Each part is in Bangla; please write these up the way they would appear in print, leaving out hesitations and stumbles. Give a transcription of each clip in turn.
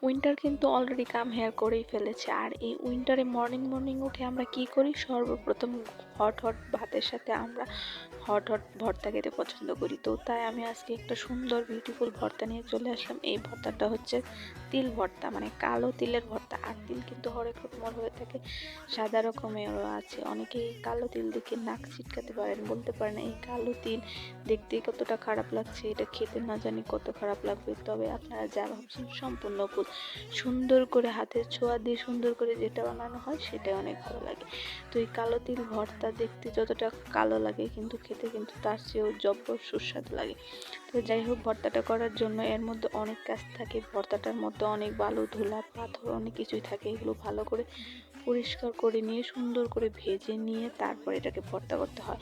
উইন্টার কিন্তু অলরেডি কাম হেয়ার করেই ফেলেছে। আর এই উইন্টারে মর্নিং মর্নিং উঠে আমরা কি করি, সর্বপ্রথম হট হট ভাতের সাথে আমরা হট হট ভর্তা খেতে পছন্দ করি। তো তাই আমি আজকে একটা সুন্দর বিউটিফুল ভর্তা নিয়ে চলে আসলাম। এই ভর্তাটা হচ্ছে তিল ভর্তা, মানে কালো তিলের ভর্তা। আর তিল কিন্তু হরেক রকমের হয়ে থাকে, সাদা রকমেরও আছে। অনেকেই কালো তিল দেখে নাক ছিটকাতে পারেন, বলতে পারেন এই কালো তিল দেখতে কতটা খারাপ লাগছে, এটা খেতে না জানি কত খারাপ লাগবে। তবে আপনারা যা ভাবছেন সম্পূর্ণ ভুল। সুন্দর করে হাতের ছোঁয়া দিয়ে সুন্দর করে যেটা বানানো হয় সেটাই অনেক ভালো লাগে। তো এই কালো তিল ভর্তা দেখতে যতটা কালো লাগে, কিন্তু খেতে কিন্তু তার চেয়েও জব্বর সুস্বাদু লাগে। তো যাই হোক, ভর্তাটা করার জন্য এর মধ্যে অনেক কাজ থাকে। ভর্তাটার মধ্যে অনেক বালু ধুলা পাথর অনেক কিছুই থাকে। এগুলো ভালো করে পরিষ্কার করে নিয়ে সুন্দর করে ভেজে নিয়ে তারপর এটাকে ভর্তা করতে হয়।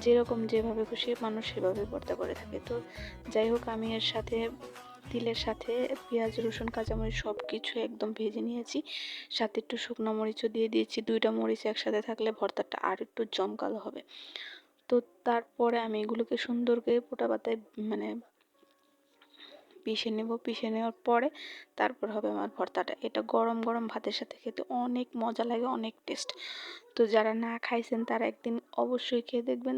যেরকম যেভাবে খুশি মানুষ সেভাবে ভর্তা করে থাকে। তো যাই হোক, আমি এর সাথে তিলের সাথে পেঁয়াজ রসুন কাঁচামরিচ সব কিছু একদম ভেজে নিয়েছি। সাথে একটু শুকনো মরিচও দিয়ে দিয়েছি। দুইটা মরিচ একসাথে থাকলে ভর্তাটা আর একটু জমকালো হবে। তো তারপরে আমি এগুলোকে সুন্দর করে পোটা পাতায় মানে পিষে নেব। পিষে নেওয়ার পরে তারপর হবে আমার ভর্তাটা। এটা গরম গরম ভাতের সাথে খেতে অনেক মজা লাগে, অনেক টেস্ট। তো যারা না খাইছেন তারা একদিন অবশ্যই খেয়ে দেখবেন,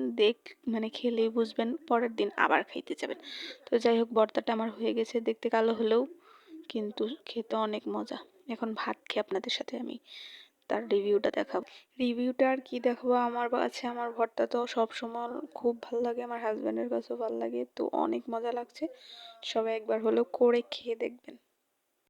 মানে খেলেই বুঝবেন, পরের দিন আবার খাইতে যাবেন। তো যাই হোক, ভর্তাটা আমার হয়ে গেছে, দেখতে কালো হলেও কিন্তু খেতে অনেক মজা। এখন ভাত খেয়ে আপনাদের সাথে আমি তার রিভিউটা দেখাবো। রিভিউটা আর কি দেখাবো, আমার কাছে আমার ভর্তা তো সবসময় খুব ভালো লাগে, আমার হাজব্যান্ডের কাছেও ভালো লাগে। তো অনেক মজা লাগছে, সবাই একবার হলেও করে খেয়ে দেখবেন।